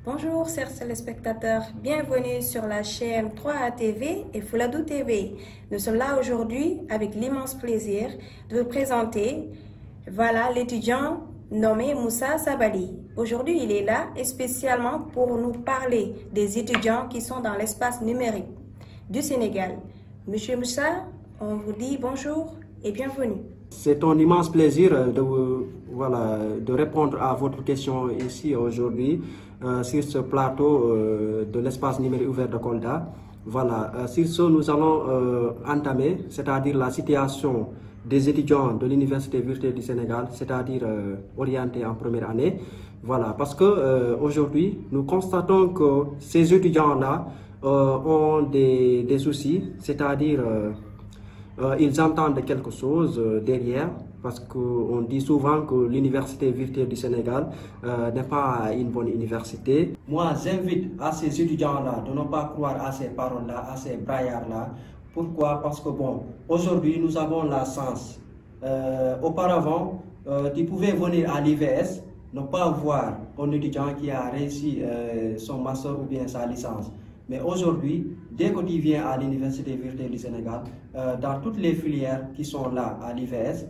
Bonjour chers téléspectateurs, bienvenue sur la chaîne 3A TV et Fouladou TV. Nous sommes là aujourd'hui avec l'immense plaisir de vous présenter l'étudiant nommé Moussa Sabali. Aujourd'hui, il est là spécialement pour nous parler des étudiants qui sont dans l'espace numérique du Sénégal. Monsieur Moussa, on vous dit bonjour et bienvenue. C'est un immense plaisir de répondre à votre question ici aujourd'hui sur ce plateau de l'espace numérique ouvert de Kolda. Sur ce, nous allons entamer, c'est-à-dire la situation des étudiants de l'Université virtuelle du Sénégal, c'est-à-dire orientés en première année. Parce que aujourd'hui, nous constatons que ces étudiants-là ont des soucis, c'est-à-dire ils entendent quelque chose derrière, parce qu'on dit souvent que l'Université virtuelle du Sénégal n'est pas une bonne université. Moi, j'invite à ces étudiants-là de ne pas croire à ces paroles-là, à ces braillards-là. Pourquoi? Parce que aujourd'hui, nous avons la chance. Auparavant, tu pouvais venir à l'IVS, ne pas voir un étudiant qui a réussi son master ou bien sa licence. Mais aujourd'hui, dès que tu viens à l'Université virtuelle du Sénégal, dans toutes les filières qui sont là à l'IVS,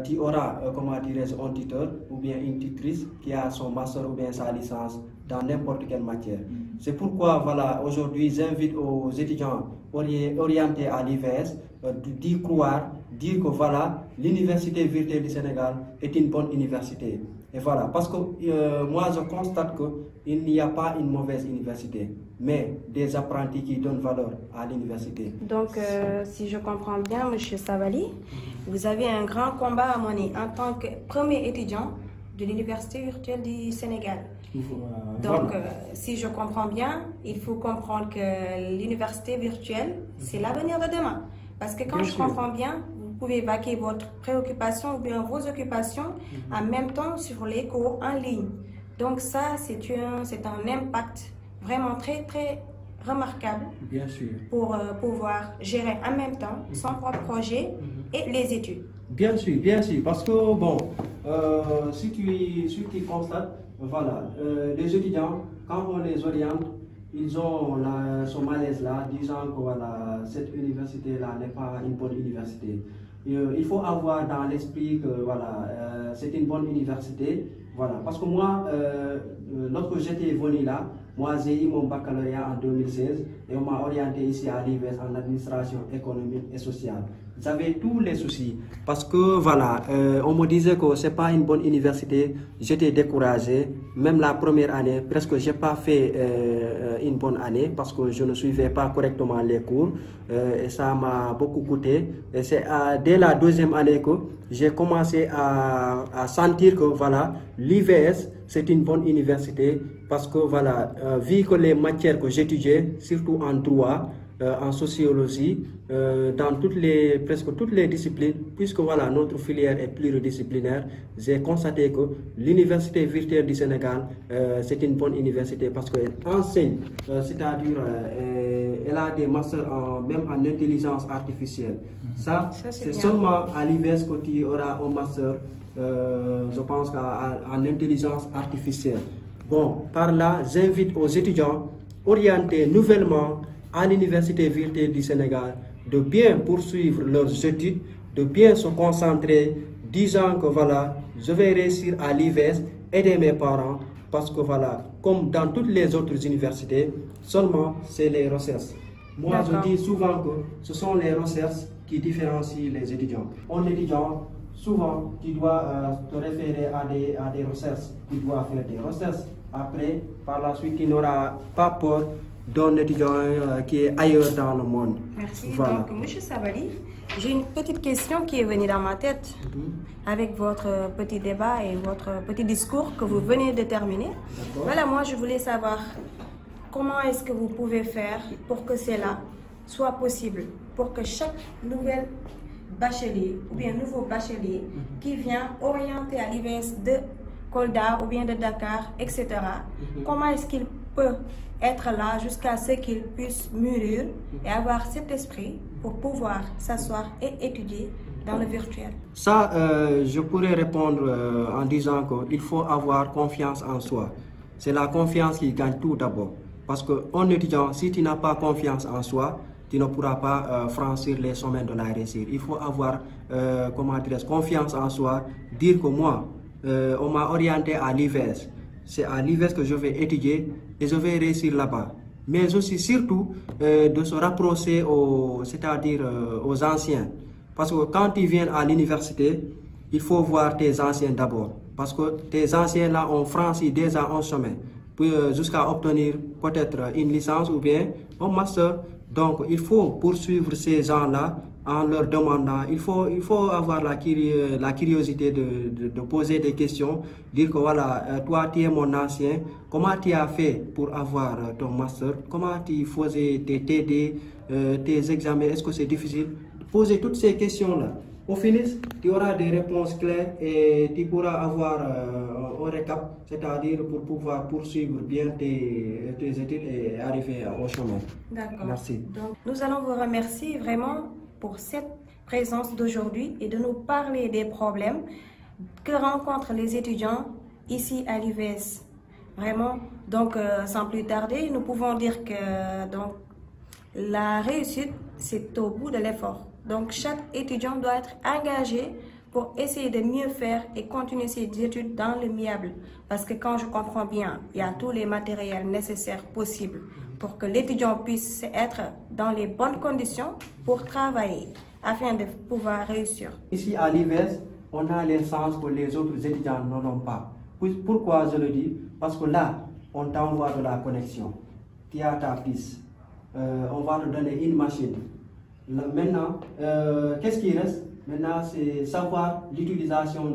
tu auras, un tuteur ou bien une tutrice qui a son master ou bien sa licence dans n'importe quelle matière. C'est pourquoi, aujourd'hui, j'invite aux étudiants orientés à l'IVS d'y croire, dire que l'Université virtuelle du Sénégal est une bonne université. Et parce que moi, je constate qu'il n'y a pas une mauvaise université, mais des apprentis qui donnent valeur à l'université. Donc, si je comprends bien, M. Sabali, vous avez un grand combat à mener en tant que premier étudiant de l'Université virtuelle du Sénégal. Donc, si je comprends bien, il faut comprendre que l'université virtuelle, c'est l'avenir de demain. Parce que quand je comprends bien, vous pouvez vaquer votre préoccupation ou bien vos occupations en même temps sur les cours en ligne. Donc ça, c'est un impact vraiment très, très remarquable. Bien sûr. Pour pouvoir gérer en même temps son propre projet et les études. Bien sûr, parce que si tu constates, les étudiants, quand on les oriente, ils ont ce malaise-là, disant que cette université-là n'est pas une bonne université. Il faut avoir dans l'esprit que c'est une bonne université. Parce que moi, lorsque j'étais venu là, moi j'ai eu mon baccalauréat en 2016 et on m'a orienté ici à l'IVS en administration économique et sociale. J'avais tous les soucis parce que on me disait que c'est pas une bonne université. J'étais découragé. Même la première année, presque j'ai pas fait une bonne année parce que je ne suivais pas correctement les cours et ça m'a beaucoup coûté. Et c'est dès la deuxième année que j'ai commencé à sentir que l'IVS c'est une bonne université parce que vu que les matières que j'étudiais, surtout en droit, en sociologie, dans presque toutes les disciplines, puisque notre filière est pluridisciplinaire, j'ai constaté que l'Université virtuelle du Sénégal, c'est une bonne université parce qu'elle enseigne, c'est-à-dire elle a des masters même en intelligence artificielle. Ça c'est seulement à l'IVS que tu auras un master, je pense, en intelligence artificielle. Par là, j'invite aux étudiants orientés nouvellement à l'Université virtuelle du Sénégal de bien poursuivre leurs études, de bien se concentrer, disant que je vais réussir à l'IVS, aider mes parents, parce que comme dans toutes les autres universités, seulement c'est les recherches. Moi, je dis souvent que ce sont les recherches qui différencient les étudiants. En étudiant, souvent, tu dois te référer à des recherches. Tu dois faire des recherches. Après, par la suite, tu n'auras pas peur d'un étudiant qui est ailleurs dans le monde. Merci. Donc, M. Sabali, j'ai une petite question qui est venue dans ma tête avec votre petit débat et votre petit discours que vous venez de terminer. Moi, je voulais savoir comment est-ce que vous pouvez faire pour que cela soit possible, pour que chaque nouvel bachelier ou bien nouveau bachelier qui vient orienter à l'IVS de Kolda ou bien de Dakar, etc., comment est-ce qu'il peut être là jusqu'à ce qu'il puisse mûrir et avoir cet esprit pour pouvoir s'asseoir et étudier dans le virtuel? Ça, je pourrais répondre en disant qu'il faut avoir confiance en soi. c'est la confiance qui gagne tout d'abord. Parce qu'en étudiant, si tu n'as pas confiance en soi, tu ne pourras pas franchir les sommets de la réussite. Il faut avoir confiance en soi, dire que moi, on m'a orienté à l'IVS. C'est à l'IVS que je vais étudier et je vais réussir là-bas. Mais aussi, surtout, de se rapprocher c'est-à-dire aux anciens. Parce que quand tu viens à l'université, il faut voir tes anciens d'abord. Parce que tes anciens là ont franchi déjà un chemin. Jusqu'à obtenir peut-être une licence ou bien un master. Donc, il faut poursuivre ces gens-là en leur demandant. Il faut avoir la curiosité de poser des questions. Dire que voilà, toi, tu es mon ancien. Comment tu as fait pour avoir ton master? Comment tu faisais tes TD, tes examens? Est-ce que c'est difficile? Poser toutes ces questions-là. Au final, tu auras des réponses claires et tu pourras avoir un récap, c'est-à-dire pour pouvoir poursuivre bien tes études et arriver au chemin. D'accord. Merci. Donc, nous allons vous remercier vraiment pour cette présence d'aujourd'hui et de nous parler des problèmes que rencontrent les étudiants ici à l'UVS. Vraiment, donc sans plus tarder, nous pouvons dire que donc, la réussite, c'est au bout de l'effort. Donc, chaque étudiant doit être engagé pour essayer de mieux faire et continuer ses études dans le miable. Parce que quand je comprends bien, il y a tous les matériels nécessaires possibles pour que l'étudiant puisse être dans les bonnes conditions pour travailler afin de pouvoir réussir. Ici à l'IVS, on a les sens que les autres étudiants n'en ont pas. Pourquoi je le dis? Parce que là, on t'envoie de la connexion. Tu as ta piste. On va te donner une machine. Maintenant, qu'est-ce qui reste? Maintenant, c'est savoir l'utilisation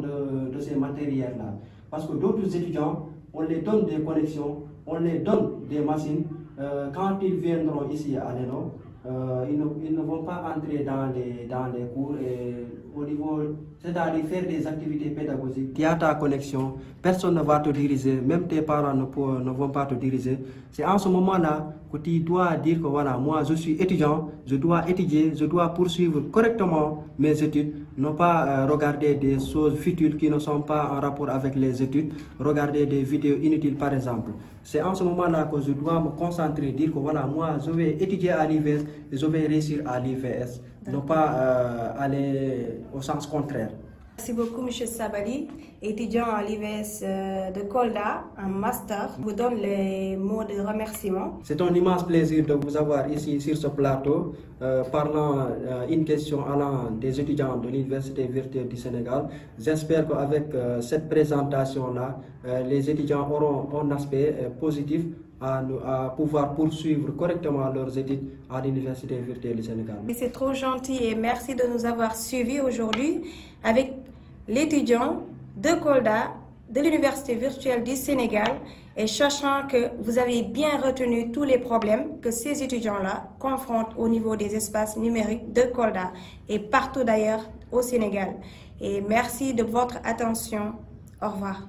de ces matériels-là. Parce que d'autres étudiants, on les donne des connexions, on les donne des machines. Quand ils viendront ici à l'ENO, ils ne vont pas entrer dans les cours et au niveau, c'est-à-dire faire des activités pédagogiques. Tu as ta connexion, personne ne va te diriger, même tes parents ne vont pas te diriger. C'est en ce moment-là que tu dois dire que voilà, moi je suis étudiant, je dois étudier, je dois poursuivre correctement mes études, ne pas regarder des choses futiles qui ne sont pas en rapport avec les études, regarder des vidéos inutiles par exemple. C'est en ce moment-là que je dois me concentrer, dire que voilà, moi je vais étudier à l'IVS et je vais réussir à l'IVS, ne pas aller au sens contraire. Merci beaucoup, M. Sabali, étudiant à l'IVS de Kolda, en master. Je vous donne les mots de remerciement. C'est un immense plaisir de vous avoir ici sur ce plateau, parlant une question allant des étudiants de l'Université virtuelle du Sénégal. J'espère qu'avec cette présentation-là, les étudiants auront un aspect positif à pouvoir poursuivre correctement leurs études à l'Université virtuelle du Sénégal. C'est trop gentil et merci de nous avoir suivis aujourd'hui avec l'étudiant de Kolda de l'Université virtuelle du Sénégal et sachant que vous avez bien retenu tous les problèmes que ces étudiants-là confrontent au niveau des espaces numériques de Kolda et partout d'ailleurs au Sénégal. Et merci de votre attention. Au revoir.